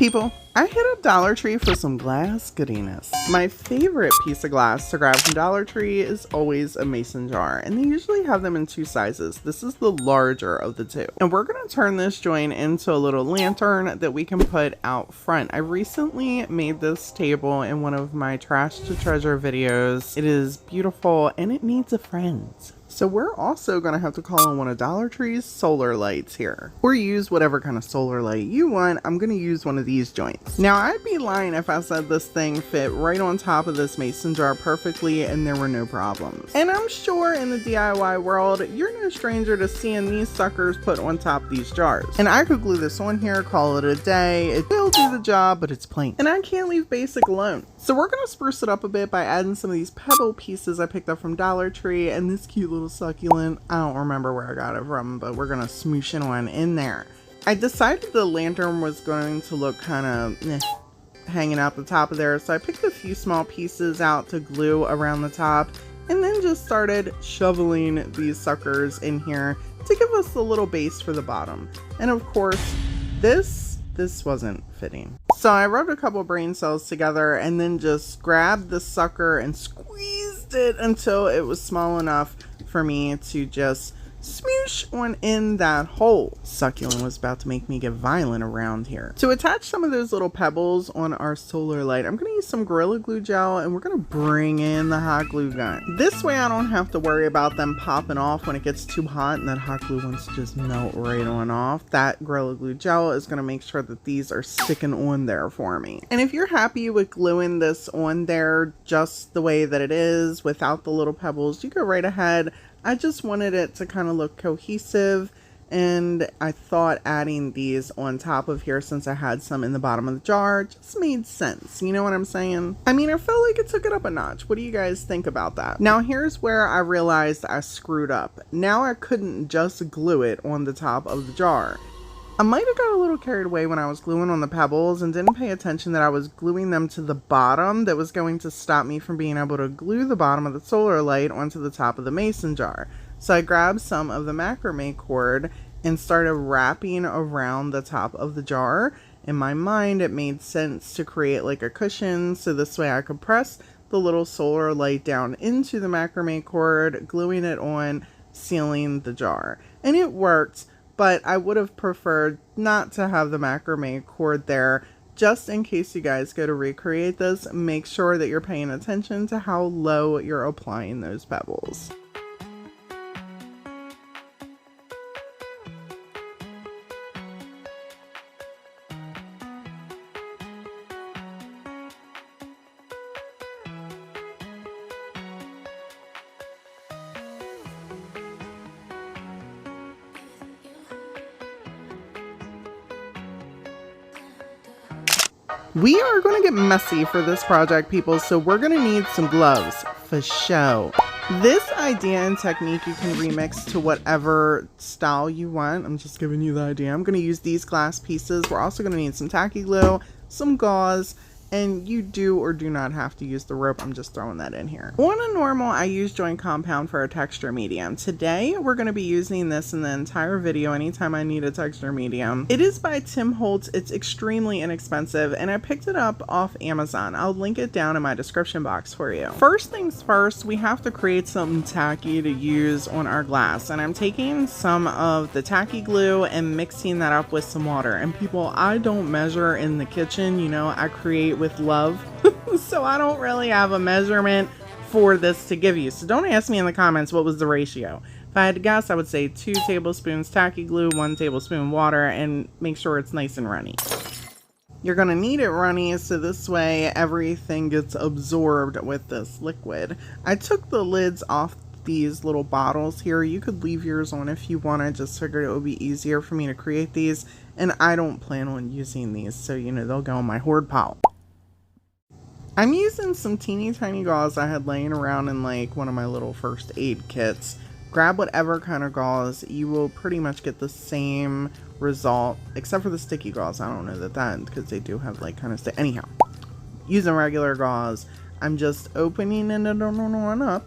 People, I hit up Dollar Tree for some glass goodiness. My favorite piece of glass to grab from Dollar Tree is always a mason jar, and they usually have them in two sizes. This is the larger of the two. And we're gonna turn this joint into a little lantern that we can put out front. I recently made this table in one of my trash to treasure videos. It is beautiful and it needs a friend. So we're also going to have to call on one of Dollar Tree's solar lights here. Or use whatever kind of solar light you want. I'm going to use one of these joints. Now I'd be lying if I said this thing fit right on top of this mason jar perfectly and there were no problems. And I'm sure in the DIY world, you're no stranger to seeing these suckers put on top of these jars. And I could glue this on here, call it a day. It will do the job, but it's plain. And I can't leave basic alone. So we're going to spruce it up a bit by adding some of these pebble pieces I picked up from Dollar Tree and this cute little succulent. I don't remember where I got it from, but we're gonna smoosh it on in there. I decided the lantern was going to look kind of hanging out the top of there, so I picked a few small pieces out to glue around the top and then just started shoveling these suckers in here to give us a little base for the bottom. And of course this wasn't fitting, so I rubbed a couple brain cells together and then just grabbed the sucker and squeezed it until it was small enough for me to just smoosh on in that hole. Succulent was about to make me get violent around here. To attach some of those little pebbles on our solar light, I'm going to use some Gorilla Glue gel and we're going to bring in the hot glue gun. This way I don't have to worry about them popping off when it gets too hot and that hot glue wants to just melt right on off. That Gorilla Glue gel is going to make sure that these are sticking on there for me. And if you're happy with gluing this on there just the way that it is without the little pebbles, you go right ahead. I just wanted it to kind of look cohesive, and I thought adding these on top of here, since I had some in the bottom of the jar, just made sense. You know what I'm saying? I mean, I felt like it took it up a notch. What do you guys think about that? Now here's where I realized I screwed up. Now I couldn't just glue it on the top of the jar. I might have got a little carried away when I was gluing on the pebbles and didn't pay attention that I was gluing them to the bottom. That was going to stop me from being able to glue the bottom of the solar light onto the top of the mason jar. So I grabbed some of the macrame cord and started wrapping around the top of the jar. In my mind, it made sense to create like a cushion, so this way I could press the little solar light down into the macrame cord, gluing it on, sealing the jar. And it worked. But I would have preferred not to have the macrame cord there. Just in case you guys go to recreate this, make sure that you're paying attention to how low you're applying those pebbles. We are going to get messy for this project, people, so we're going to need some gloves for show. This idea and technique you can remix to whatever style you want. I'm just giving you the idea. I'm going to use these glass pieces. We're also going to need some tacky glue, some gauze, and you do or do not have to use the rope. I'm just throwing that in here. On a normal, I use joint compound for a texture medium. Today, we're going to be using this in the entire video anytime I need a texture medium. It is by Tim Holtz. It's extremely inexpensive, and I picked it up off Amazon. I'll link it down in my description box for you. First things first, we have to create something tacky to use on our glass, and I'm taking some of the tacky glue and mixing that up with some water. And people, I don't measure in the kitchen, you know, I create with love. So I don't really have a measurement for this to give you. So don't ask me in the comments what was the ratio. If I had to guess, I would say 2 tablespoons tacky glue, 1 tablespoon water, and make sure it's nice and runny. You're going to need it runny so this way everything gets absorbed with this liquid. I took the lids off these little bottles here. You could leave yours on if you want. I just figured it would be easier for me to create these, and I don't plan on using these, so you know they'll go in my hoard pile. I'm using some teeny tiny gauze I had laying around in like one of my little first aid kits. Grab whatever kind of gauze, you will pretty much get the same result, except for the sticky gauze. I don't know that because they do have like kind of anyhow. Using regular gauze, I'm just opening it on up,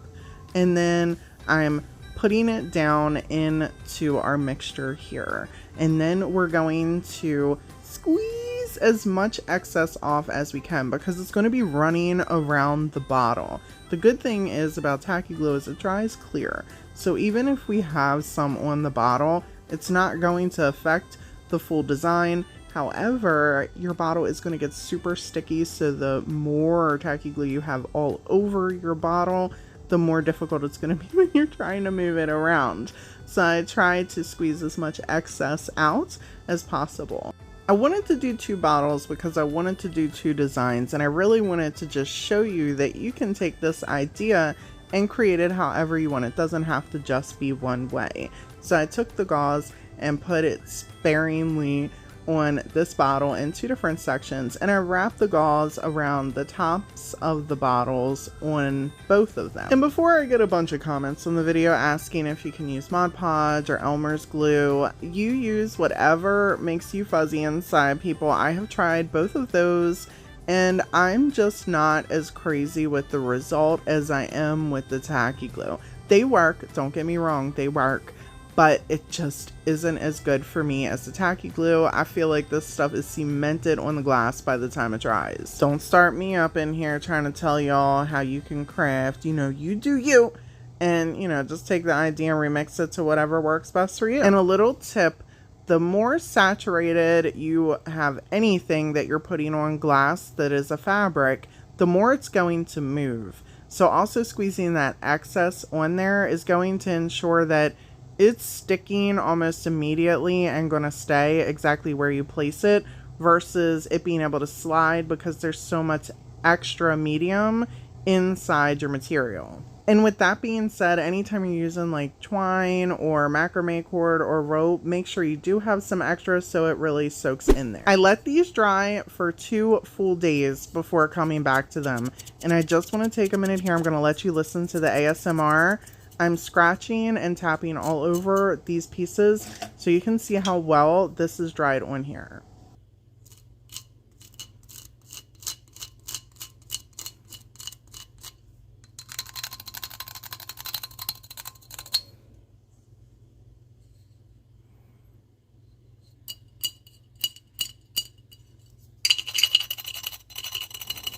and then I'm putting it down into our mixture here, and then we're going to squeeze as much excess off as we can because it's going to be running around the bottle. The good thing is about tacky glue is it dries clear. So even if we have some on the bottle, it's not going to affect the full design. However, your bottle is going to get super sticky, so the more tacky glue you have all over your bottle, the more difficult it's going to be when you're trying to move it around. So I tried to squeeze as much excess out as possible. I wanted to do 2 bottles because I wanted to do 2 designs, and I really wanted to just show you that you can take this idea and create it however you want. It doesn't have to just be one way. So I took the gauze and put it sparingly on this bottle in 2 different sections, and I wrapped the gauze around the tops of the bottles on both of them. And before I get a bunch of comments on the video asking if you can use Mod Podge or Elmer's glue, you use whatever makes you fuzzy inside, people. I have tried both of those, and I'm just not as crazy with the result as I am with the tacky glue. They work, don't get me wrong, they work, but it just isn't as good for me as the tacky glue. I feel like this stuff is cemented on the glass by the time it dries. Don't start me up in here trying to tell y'all how you can craft. You know, you do you. And, you know, just take the idea and remix it to whatever works best for you. And a little tip, the more saturated you have anything that you're putting on glass that is a fabric, the more it's going to move. So also squeezing that excess on there is going to ensure that it's sticking almost immediately and going to stay exactly where you place it versus it being able to slide because there's so much extra medium inside your material. And with that being said, anytime you're using like twine or macrame cord or rope, make sure you do have some extras so it really soaks in there. I let these dry for 2 full days before coming back to them. And I just want to take a minute here. I'm going to let you listen to the ASMR. I'm scratching and tapping all over these pieces so you can see how well this is dried on here.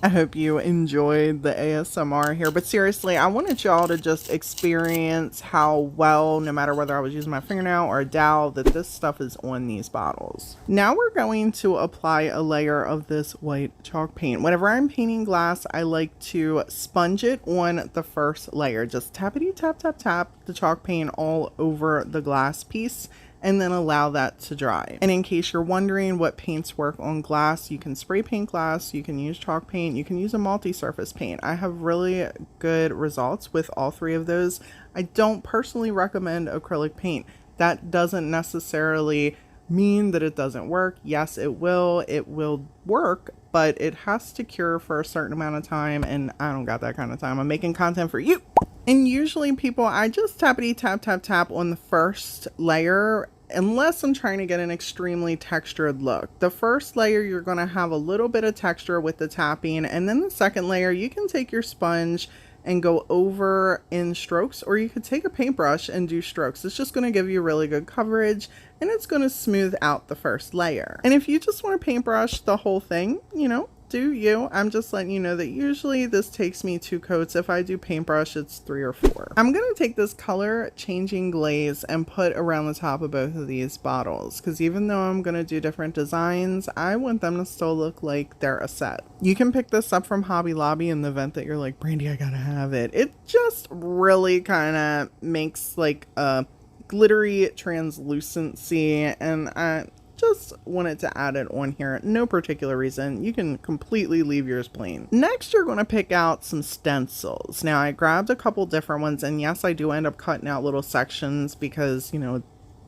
I hope you enjoyed the ASMR here, but seriously, I wanted y'all to just experience how well, no matter whether I was using my fingernail or a dowel, that this stuff is on these bottles. Now we're going to apply a layer of this white chalk paint. Whenever I'm painting glass, I like to sponge it on the first layer. Just tappity tap tap tap the chalk paint all over the glass piece, and then allow that to dry. And in case you're wondering what paints work on glass, you can spray paint glass, you can use chalk paint, you can use a multi-surface paint. I have really good results with all 3 of those. I don't personally recommend acrylic paint. That doesn't necessarily mean that it doesn't work. Yes, it will work, but it has to cure for a certain amount of time, and I don't got that kind of time. I'm making content for you. And usually, people, I just tappity tap tap tap on the first layer unless I'm trying to get an extremely textured look. The first layer, you're going to have a little bit of texture with the tapping, and then the second layer, you can take your sponge and go over in strokes, or you could take a paintbrush and do strokes. It's just going to give you really good coverage, and it's going to smooth out the first layer. And if you just want to paintbrush the whole thing, you know, do you. I'm just letting you know that usually this takes me 2 coats. If I do paintbrush, it's 3 or 4. I'm going to take this color changing glaze and put around the top of both of these bottles, because even though I'm going to do different designs, I want them to still look like they're a set. You can pick this up from Hobby Lobby in the event that you're like, Brandi, I gotta have it. It just really kind of makes like a glittery translucency, and I just wanted to add it on here. No particular reason. You can completely leave yours plain. Next, you're going to pick out some stencils. Now, I grabbed a couple different ones, and yes, I do end up cutting out little sections because, you know,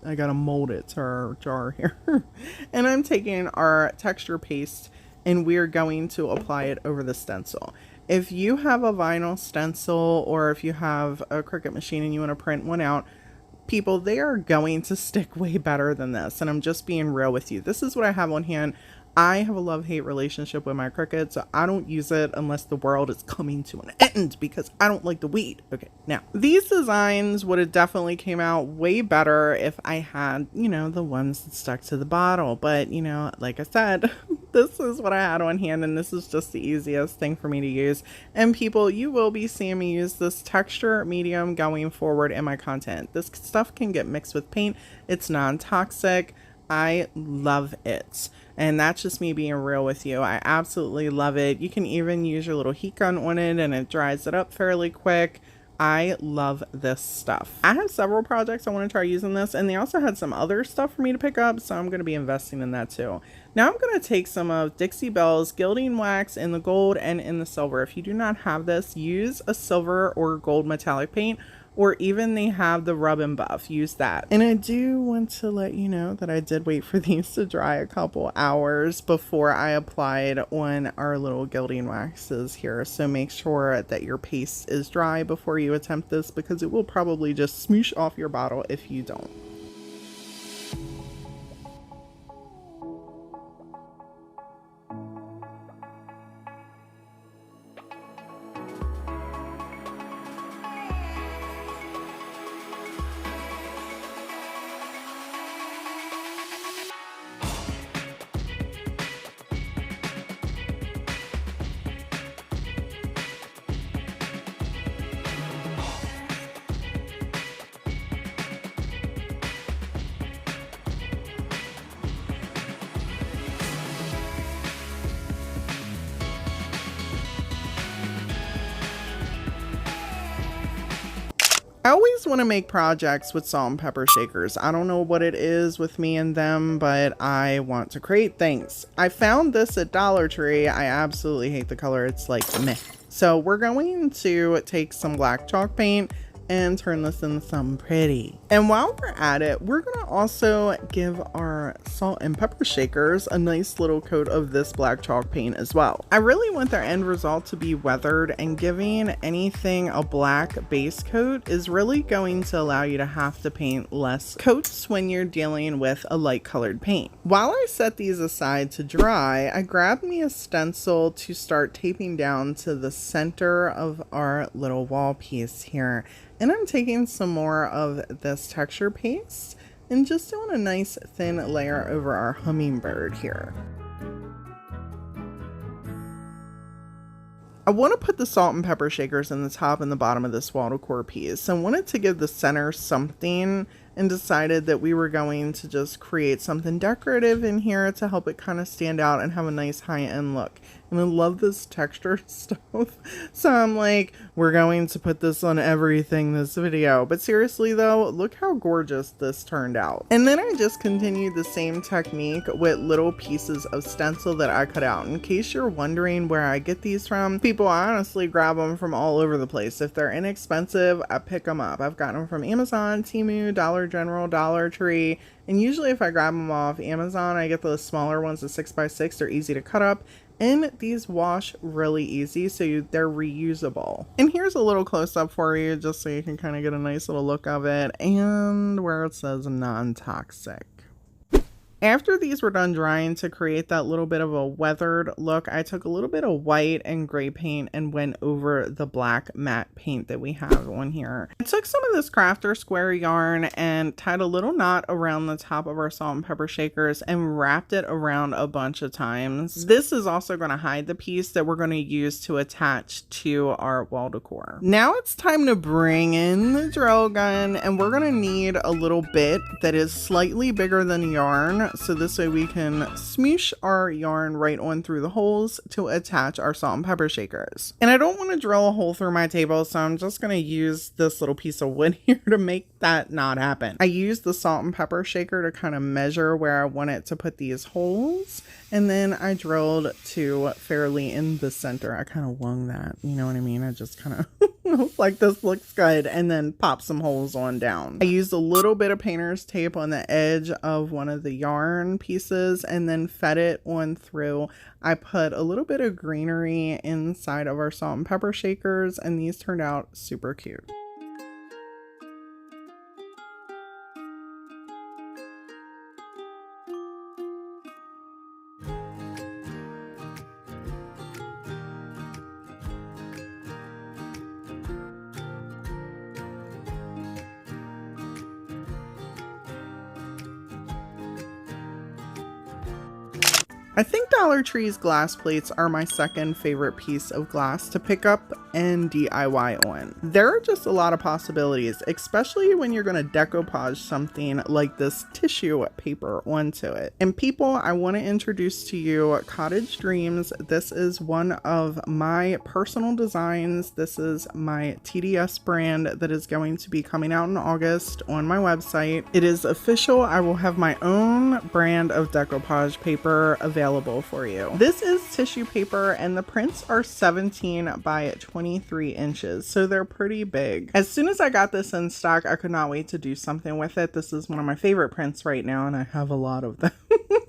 I gotta mold it to our jar here. And I'm taking our texture paste, and we're going to apply it over the stencil. If you have a vinyl stencil, or if you have a Cricut machine and you want to print one out, people, they are going to stick way better than this. And I'm just being real with you. This is what I have on hand. I have a love-hate relationship with my Cricut, so I don't use it unless the world is coming to an end because I don't like the weed. Okay, now, these designs would have definitely came out way better if I had, you know, the ones that stuck to the bottle. But, you know, like I said, This is what I had on hand, and this is just the easiest thing for me to use. And people, you will be seeing me use this texture medium going forward in my content. This stuff can get mixed with paint. It's non-toxic. I love it. And that's just me being real with you. I absolutely love it. You can even use your little heat gun on it and it dries it up fairly quick. I love this stuff. I have several projects I want to try using this, and they also had some other stuff for me to pick up, so I'm going to be investing in that too. Now I'm going to take some of Dixie Belle's gilding wax in the gold and in the silver. If you do not have this, use a silver or gold metallic paint, or even they have the rub and buff. Use that. And I do want to let you know that I did wait for these to dry a couple hours before I applied on our little gilding waxes here. So make sure that your paste is dry before you attempt this, because it will probably just smoosh off your bottle if you don't. I always want to make projects with salt and pepper shakers. I don't know what it is with me and them, but I want to create things. I found this at Dollar Tree. I absolutely hate the color. It's like meh. So we're going to take some black chalk paint and turn this into something pretty. And while we're at it, we're gonna also give our salt and pepper shakers a nice little coat of this black chalk paint as well. I really want their end result to be weathered, and giving anything a black base coat is really going to allow you to have to paint less coats when you're dealing with a light colored paint. While I set these aside to dry, I grabbed me a stencil to start taping down to the center of our little wall piece here. And I'm taking some more of this texture paste and just doing a nice thin layer over our hummingbird here. I want to put the salt and pepper shakers in the top and the bottom of this wall decor piece. I wanted to give the center something, and decided that we were going to just create something decorative in here to help it kind of stand out and have a nice high-end look. And I love this texture stuff, so I'm like, we're going to put this on everything this video. But seriously though, look how gorgeous this turned out. And then I just continued the same technique with little pieces of stencil that I cut out. In case you're wondering where I get these from, people, I honestly grab them from all over the place. If they're inexpensive, I pick them up. I've gotten them from Amazon, Temu, Dollar General, Dollar Tree, and usually if I grab them off Amazon, I get the smaller ones, the 6x6. They're easy to cut up, and these wash really easy, so they're reusable. And here's a little close-up for you, just so you can kind of get a nice little look of it, and where it says non-toxic. After these were done drying, to create that little bit of a weathered look, I took a little bit of white and gray paint and went over the black matte paint that we have on here. I took some of this crafter square yarn and tied a little knot around the top of our salt and pepper shakers and wrapped it around a bunch of times. This is also going to hide the piece that we're going to use to attach to our wall decor. Now it's time to bring in the drill gun, and we're going to need a little bit that is slightly bigger than yarn, so this way we can smoosh our yarn right on through the holes to attach our salt and pepper shakers. And I don't want to drill a hole through my table, so I'm just going to use this little piece of wood here to make that not happen. I used the salt and pepper shaker to kind of measure where I want it to put these holes, and then I drilled to fairly in the center. I kind of wung that, you know what I mean? I just kind of like, this looks good, and then pop some holes on down. I used a little bit of painter's tape on the edge of one of the yarn pieces and then fed it on through. I put a little bit of greenery inside of our salt and pepper shakers, and these turned out super cute. I think Dollar Tree's glass plates are my second favorite piece of glass to pick up and DIY on. There are just a lot of possibilities, especially when you're going to decoupage something like this tissue paper onto it. And people, I want to introduce to you Cottage Dreams. This is one of my personal designs. This is my TDS brand that is going to be coming out in August on my website. It is official. I will have my own brand of decoupage paper available for you. This is tissue paper and the prints are 17 by 23 inches, so they're pretty big. As soon as I got this in stock, I could not wait to do something with it. This is one of my favorite prints right now and I have a lot of them.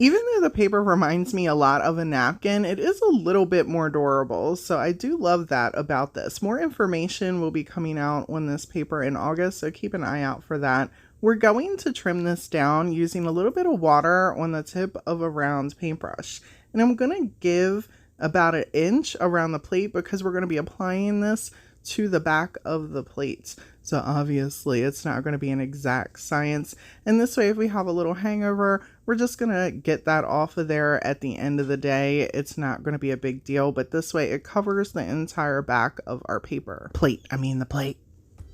Even though the paper reminds me a lot of a napkin, it is a little bit more durable, so I do love that about this. More information will be coming out on this paper in August, so keep an eye out for that. We're going to trim this down using a little bit of water on the tip of a round paintbrush. And I'm going to give about an inch around the plate because we're going to be applying this to the back of the plate. So obviously it's not going to be an exact science. And this way, if we have a little hangover, we're just going to get that off of there at the end of the day. It's not going to be a big deal, but this way it covers the entire back of our paper. The plate.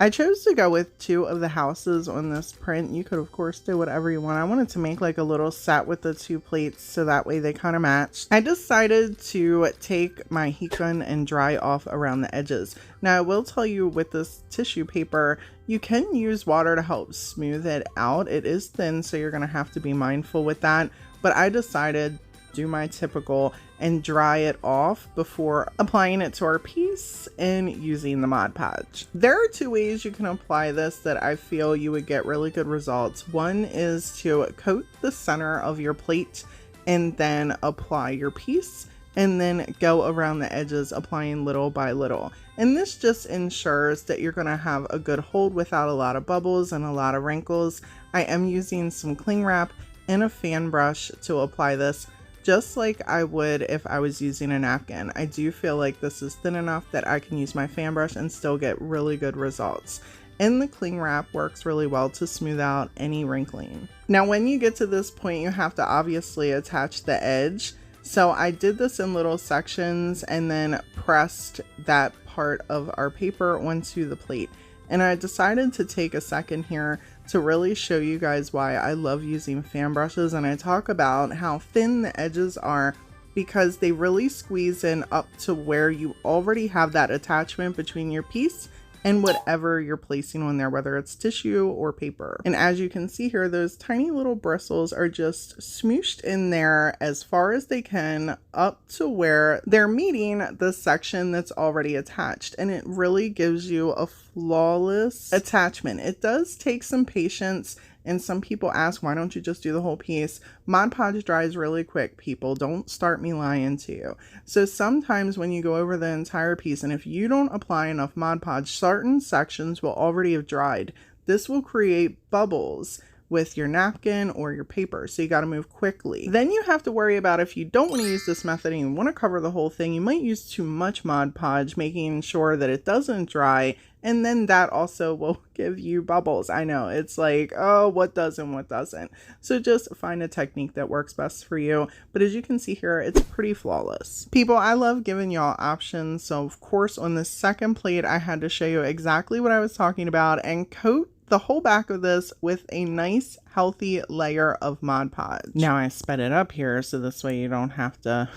I chose to go with 2 of the houses on this print. You could of course do whatever you want. I wanted to make like a little set with the 2 plates so that way they kind of matched. I decided to take my heat gun and dry off around the edges. Now I will tell you with this tissue paper, you can use water to help smooth it out. It is thin, so you're going to have to be mindful with that. But I decided do my typical and dry it off before applying it to our piece and using the Mod Podge. There are 2 ways you can apply this that I feel you would get really good results. One is to coat the center of your plate and then apply your piece and then go around the edges applying little by little. And this just ensures that you're going to have a good hold without a lot of bubbles and a lot of wrinkles. I am using some cling wrap and a fan brush to apply this, just like I would if I was using a napkin. I do feel like this is thin enough that I can use my fan brush and still get really good results. And the cling wrap works really well to smooth out any wrinkling. Now when you get to this point, you have to obviously attach the edge. So I did this in little sections and then pressed that part of our paper onto the plate. And I decided to take a second here to really show you guys why I love using fan brushes, and I talk about how thin the edges are because they really squeeze in up to where you already have that attachment between your piece and whatever you're placing on there, whether it's tissue or paper. And as you can see here, those tiny little bristles are just smooshed in there as far as they can up to where they're meeting the section that's already attached. And it really gives you a flawless attachment. It does take some patience. And some people ask, why don't you just do the whole piece? Mod Podge dries really quick, people. Don't start me lying to you. So sometimes when you go over the entire piece, and if you don't apply enough Mod Podge, certain sections will already have dried. This will create bubbles with your napkin or your paper, so you got to move quickly. Then you have to worry about if you don't want to use this method and you want to cover the whole thing, you might use too much Mod Podge, making sure that it doesn't dry, and then that also will give you bubbles. I know, it's like, oh, what does and what doesn't. So just find a technique that works best for you. But as you can see here, it's pretty flawless. People, I love giving y'all options. So of course, on the second plate, I had to show you exactly what I was talking about and coat the whole back of this with a nice healthy layer of Mod Podge. Now I sped it up here so this way you don't have to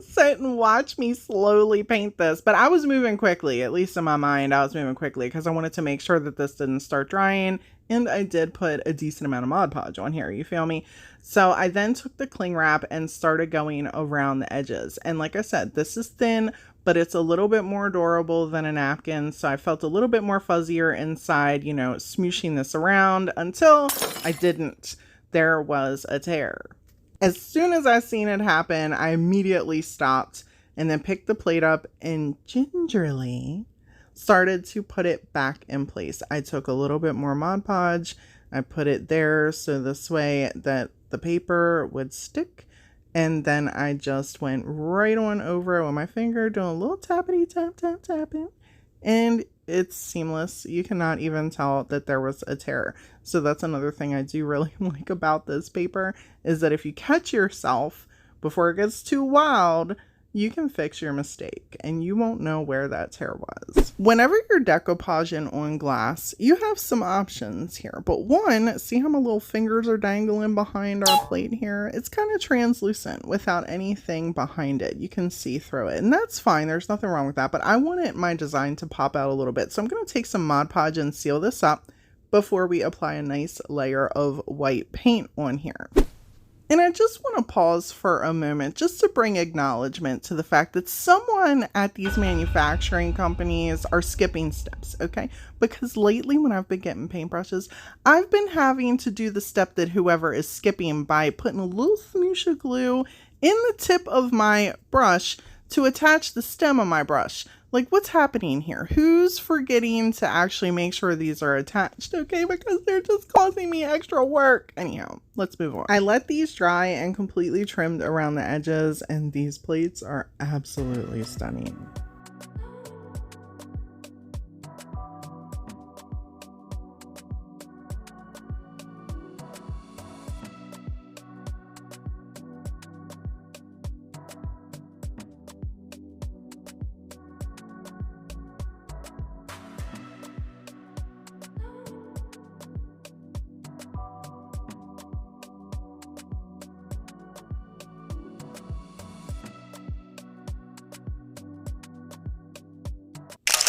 sit and watch me slowly paint this, but I was moving quickly, at least in my mind. I was moving quickly because I wanted to make sure that this didn't start drying, and I did put a decent amount of Mod Podge on here, you feel me? So I then took the cling wrap and started going around the edges, and like I said, this is thin, but it's a little bit more durable than a napkin, so I felt a little bit more fuzzier inside, you know, smooshing this around until I didn't. There was a tear. As soon as I seen it happen, I immediately stopped and then picked the plate up and gingerly started to put it back in place. I took a little bit more Mod Podge, I put it there so this way that the paper would stick. And then I just went right on over it with my finger, doing a little tappity tap tap tapping. And it's seamless. You cannot even tell that there was a tear. So that's another thing I do really like about this paper, is that if you catch yourself before it gets too wild, you can fix your mistake and you won't know where that tear was. Whenever you're decoupaging on glass, you have some options here. But one, see how my little fingers are dangling behind our plate here? It's kind of translucent without anything behind it. You can see through it, and that's fine. There's nothing wrong with that, but I wanted my design to pop out a little bit. So I'm going to take some Mod Podge and seal this up before we apply a nice layer of white paint on here. And I just want to pause for a moment just to bring acknowledgement to the fact that someone at these manufacturing companies are skipping steps, okay? Because lately when I've been getting paintbrushes, I've been having to do the step that whoever is skipping by putting a little smoosh of glue in the tip of my brush to attach the stem of my brush. Like, what's happening here? Who's forgetting to actually make sure these are attached, okay? Because they're just causing me extra work. Anyhow, let's move on. I let these dry and completely trimmed around the edges, and these plates are absolutely stunning.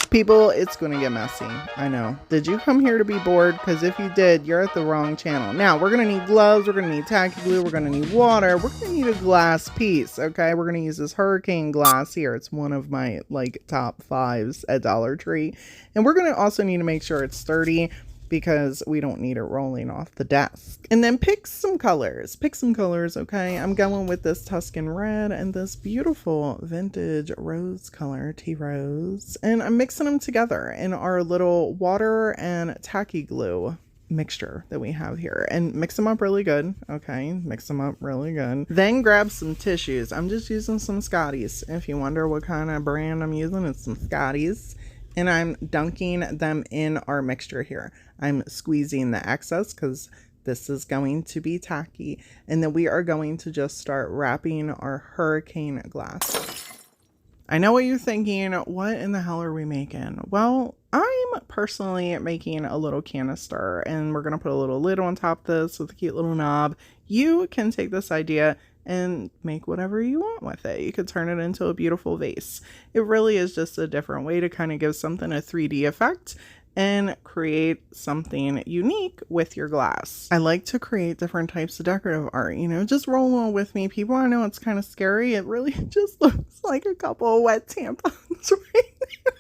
People, it's going to get messy. I know. Did you come here to be bored? Because if you did, you're at the wrong channel. Now, we're going to need gloves. We're going to need tacky glue. We're going to need water. We're going to need a glass piece, okay? We're going to use this hurricane glass here. It's one of my, like, top 5s at Dollar Tree. And we're going to also need to make sure it's sturdy, because we don't need it rolling off the desk. And then pick some colors, okay? I'm going with this Tuscan red and this beautiful vintage rose color, tea rose. And I'm mixing them together in our little water and tacky glue mixture that we have here, and mix them up really good, okay? Mix them up really good. Then grab some tissues. I'm just using some Scotties. If you wonder what kind of brand I'm using, it's some Scotties. And I'm dunking them in our mixture here. I'm squeezing the excess because this is going to be tacky. And then we are going to just start wrapping our hurricane glass. I know what you're thinking. What in the hell are we making? Well, I'm personally making a little canister, and we're going to put a little lid on top of this with a cute little knob. You can take this idea and make whatever you want with it. You could turn it into a beautiful vase. It really is just a different way to kind of give something a 3D effect and create something unique with your glass. I like to create different types of decorative art, you know, just roll on with me, people. I know it's kind of scary. It really just looks like a couple of wet tampons right now.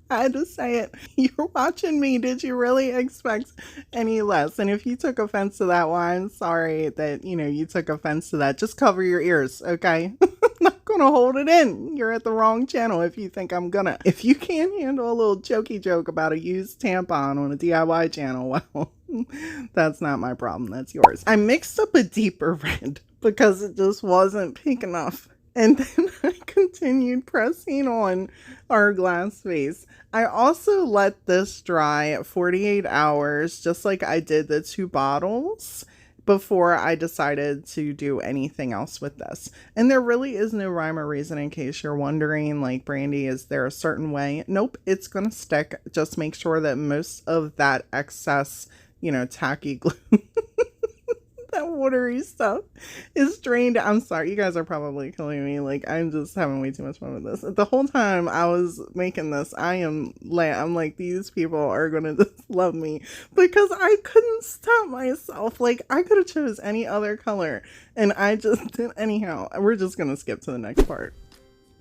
I had to say it. You're watching me. Did you really expect any less? And if you took offense to that, well, I'm sorry that, you know, you took offense to that. Just cover your ears, okay? I'm not gonna hold it in. You're at the wrong channel if you think I'm gonna. If you can't handle a little jokey joke about a used tampon on a DIY channel, well, that's not my problem. That's yours. I mixed up a deeper red because it just wasn't pink enough. And then I continued pressing on our glass vase. I also let this dry 48 hours, just like I did the 2 bottles, before I decided to do anything else with this. And there really is no rhyme or reason, in case you're wondering, like, Brandi, is there a certain way? Nope, it's gonna stick. Just make sure that most of that excess, you know, tacky glue that watery stuff is drained. I'm sorry, you guys are probably killing me. Like, I'm just having way too much fun with this. The whole time I was making this, I'm like, these people are gonna just love me, because I couldn't stop myself. Like, I could have chose any other color and I just did. Anyhow, we're just gonna skip to the next part.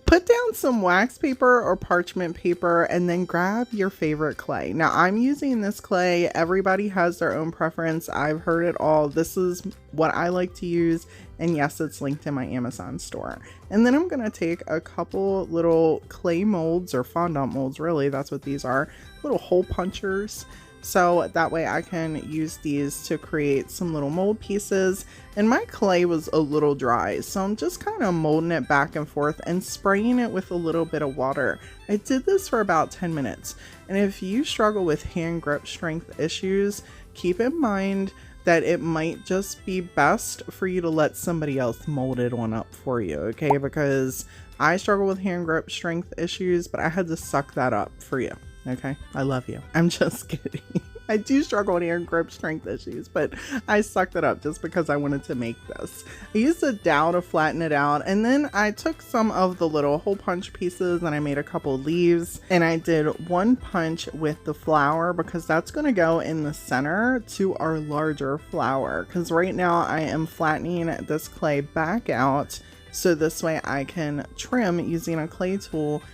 Put down some wax paper or parchment paper, and then grab your favorite clay. Now, I'm using this clay. Everybody has their own preference. I've heard it all. This is what I like to use, and yes, it's linked in my Amazon store. And then I'm going to take a couple little clay molds, or fondant molds, really, that's what these are, little hole punchers. So that way I can use these to create some little mold pieces. And my clay was a little dry, so I'm just kind of molding it back and forth and spraying it with a little bit of water. I did this for about 10 minutes. And if you struggle with hand grip strength issues, keep in mind that it might just be best for you to let somebody else mold it on up for you, okay? Because I struggle with hand grip strength issues, but I had to suck that up for you, okay? I love you. I'm just kidding. I do struggle with hand grip strength issues, but I sucked it up just because I wanted to make this. I used a dowel to flatten it out, and then I took some of the little hole punch pieces and I made a couple leaves, and I did one punch with the flower because that's going to go in the center to our larger flower, because right now I am flattening this clay back out so this way I can trim using a clay tool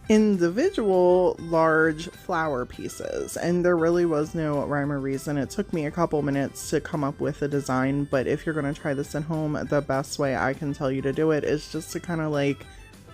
individual large flower pieces. And there really was no rhyme or reason. It took me a couple minutes to come up with a design, but if you're going to try this at home, the best way I can tell you to do it is just to kind of like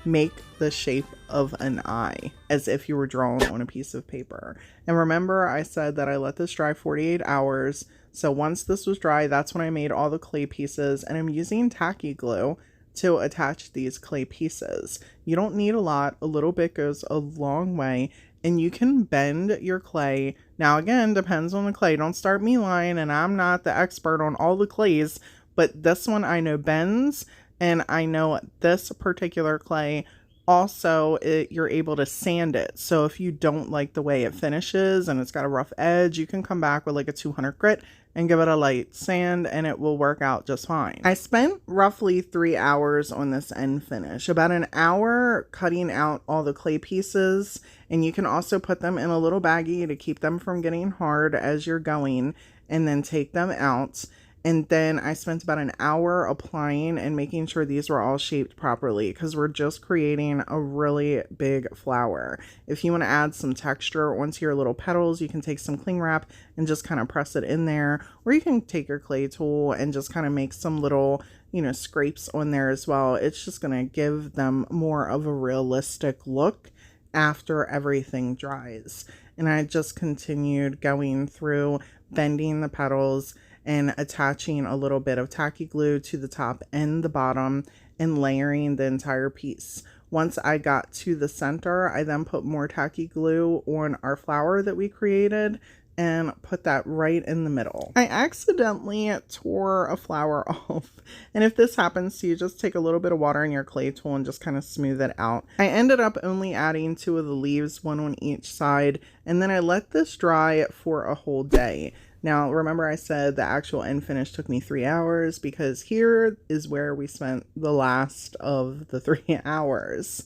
make the shape of an eye as if you were drawing on a piece of paper. And remember, I said that I let this dry 48 hours. So once this was dry, that's when I made all the clay pieces, and I'm using tacky glue to attach these clay pieces. You don't need a lot. A little bit goes a long way, and you can bend your clay. Now again, depends on the clay. Don't start me lying, and I'm not the expert on all the clays, but this one I know bends, and I know this particular clay also you're able to sand it. So if you don't like the way it finishes and it's got a rough edge, you can come back with like a 200 grit and give it a light sand and it will work out just fine. I spent roughly 3 hours on this end finish, about an hour cutting out all the clay pieces, and you can also put them in a little baggie to keep them from getting hard as you're going, and then take them out. And then I spent about an hour applying and making sure these were all shaped properly, because we're just creating a really big flower. If you want to add some texture onto your little petals, you can take some cling wrap and just kind of press it in there. Or you can take your clay tool and just kind of make some little, you know, scrapes on there as well. It's just going to give them more of a realistic look after everything dries. And I just continued going through bending the petals and attaching a little bit of tacky glue to the top and the bottom and layering the entire piece. Once I got to the center, I then put more tacky glue on our flower that we created and put that right in the middle. I accidentally tore a flower off, and if this happens to you, just take a little bit of water in your clay tool and just kind of smooth it out. I ended up only adding 2 of the leaves, one on each side, and then I let this dry for a whole day. Now, remember I said the actual end finish took me 3 hours, because here is where we spent the last of the 3 hours.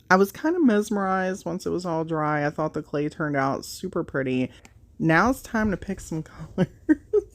I was kind of mesmerized once it was all dry. I thought the clay turned out super pretty. Now it's time to pick some colors.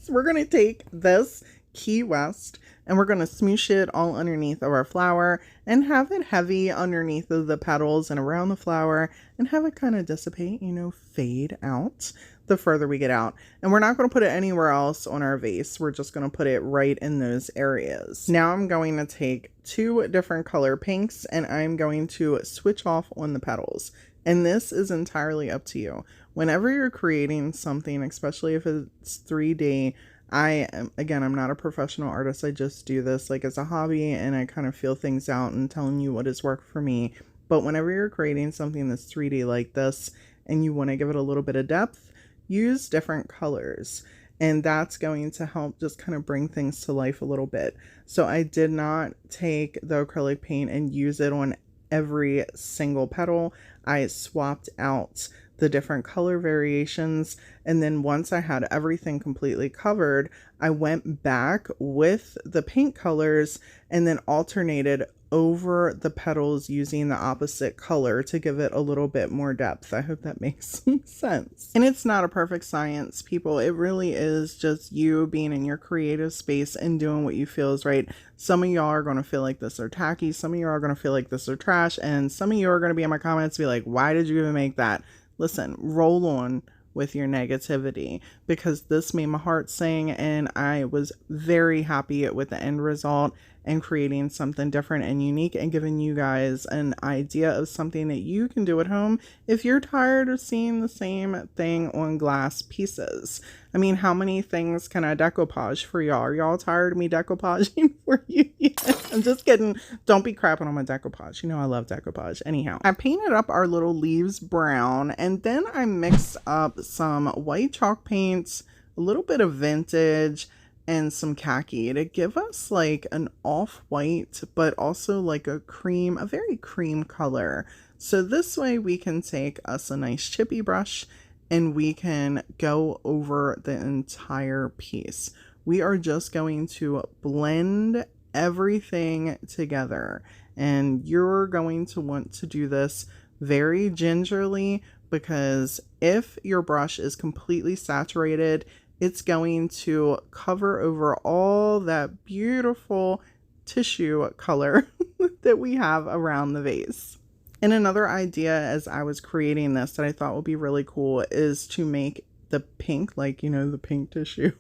We're going to take this Key West and we're going to smoosh it all underneath of our flower and have it heavy underneath of the petals and around the flower, and have it kind of dissipate, you know, fade out the further we get out. And we're not going to put it anywhere else on our vase. We're just going to put it right in those areas. Now I'm going to take 2 different color pinks and I'm going to switch off on the petals. And this is entirely up to you. Whenever you're creating something, especially if it's 3D, I'm not a professional artist. I just do this like as a hobby, and I kind of feel things out and telling you what has worked for me. But whenever you're creating something that's 3D like this and you want to give it a little bit of depth, use different colors. And that's going to help just kind of bring things to life a little bit. So I did not take the acrylic paint and use it on every single petal. I swapped out the different color variations, and then once I had everything completely covered, I went back with the paint colors and then alternated over the petals using the opposite color to give it a little bit more depth. I hope that makes some sense. And it's not a perfect science, people. It really is just you being in your creative space and doing what you feel is right. Some of y'all are going to feel like this are tacky, some of you are going to feel like this are trash, and some of you are going to be in my comments be like, why did you even make that? Listen, roll on with your negativity, because this made my heart sing, and I was very happy with the end result and creating something different and unique and giving you guys an idea of something that you can do at home if you're tired of seeing the same thing on glass pieces. I mean, how many things can I decoupage for y'all? Are y'all tired of me decoupaging for you yet? I'm just kidding. Don't be crapping on my decoupage. You know I love decoupage. Anyhow, I painted up our little leaves brown, and then I mixed up some white chalk paints a little bit of vintage, and some khaki to give us like an off-white, but also like a very cream color. So this way we can take us a nice chippy brush and we can go over the entire piece. We are just going to blend everything together, and you're going to want to do this very gingerly, because if your brush is completely saturated, it's going to cover over all that beautiful tissue color that we have around the vase. And another idea as I was creating this that I thought would be really cool is to make the pink, like, you know, the pink tissue,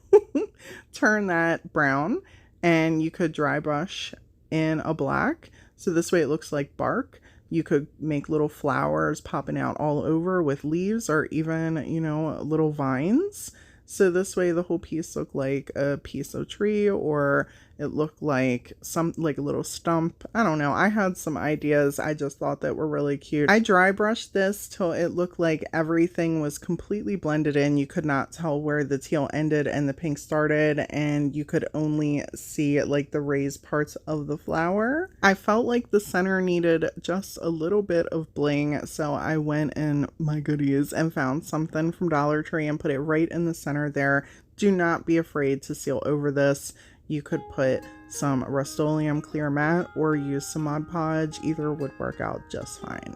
turn that brown, and you could dry brush in a black. So this way it looks like bark. You could make little flowers popping out all over with leaves, or even, you know, little vines. So this way the whole piece looked like a piece of tree, or it looked like like a little stump. I don't know. I had some ideas I just thought that were really cute. I dry brushed this till it looked like everything was completely blended in. You could not tell where the teal ended and the pink started, and you could only see like the raised parts of the flower. I felt like the center needed just a little bit of bling, so I went in my goodies and found something from Dollar Tree and put it right in the center there. Do not be afraid to seal over this. You could put some Rust-Oleum clear matte or use some Mod Podge. Either would work out just fine.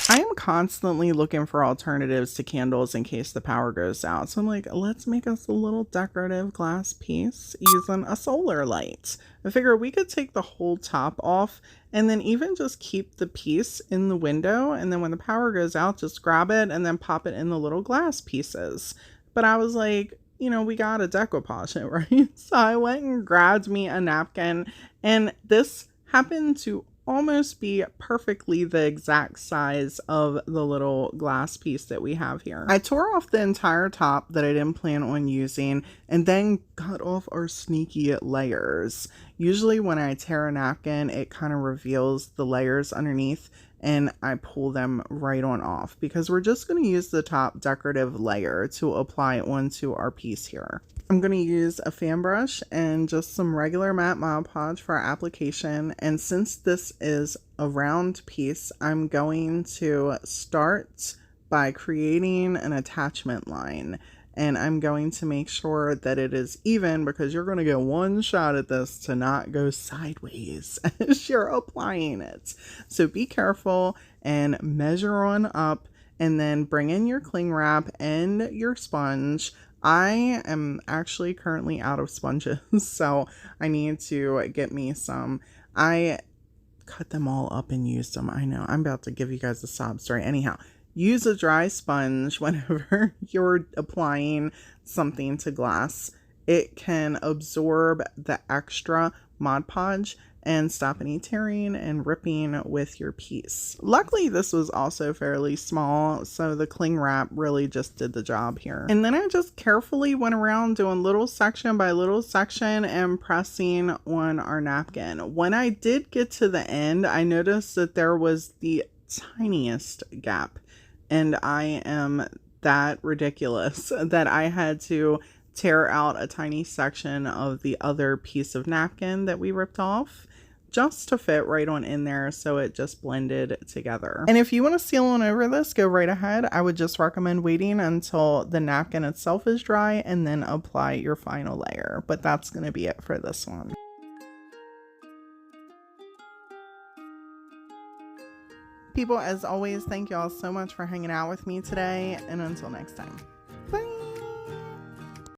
I am constantly looking for alternatives to candles in case the power goes out. So I'm like, let's make us a little decorative glass piece using a solar light. I figure we could take the whole top off and then even just keep the piece in the window. And then when the power goes out, just grab it and then pop it in the little glass pieces. But I was like, you know, we gotta decoupage it, right? So I went and grabbed me a napkin, and this happened to almost be perfectly the exact size of the little glass piece that we have here. I tore off the entire top that I didn't plan on using, and then cut off our sneaky layers. Usually when I tear a napkin, it kind of reveals the layers underneath, and I pull them right on off because we're just going to use the top decorative layer to apply onto our piece here. I'm going to use a fan brush and just some regular matte Mod Podge for our application. And since this is a round piece, I'm going to start by creating an attachment line. And I'm going to make sure that it is even, because you're going to get one shot at this to not go sideways as you're applying it. So be careful and measure on up, and then bring in your cling wrap and your sponge. I am actually currently out of sponges, so I need to get me some. I cut them all up and used them. I know, I'm about to give you guys a sob story. Anyhow, use a dry sponge whenever you're applying something to glass. It can absorb the extra Mod Podge and stop any tearing and ripping with your piece. Luckily, this was also fairly small, so the cling wrap really just did the job here. And then I just carefully went around doing little section by little section and pressing on our napkin. When I did get to the end, I noticed that there was the tiniest gap, and I am that ridiculous that I had to tear out a tiny section of the other piece of napkin that we ripped off just to fit right on in there, so it just blended together. And if you want to seal on over this, go right ahead. I would just recommend waiting until the napkin itself is dry and then apply your final layer. But that's going to be it for this one. People, as always, thank y'all so much for hanging out with me today, and until next time.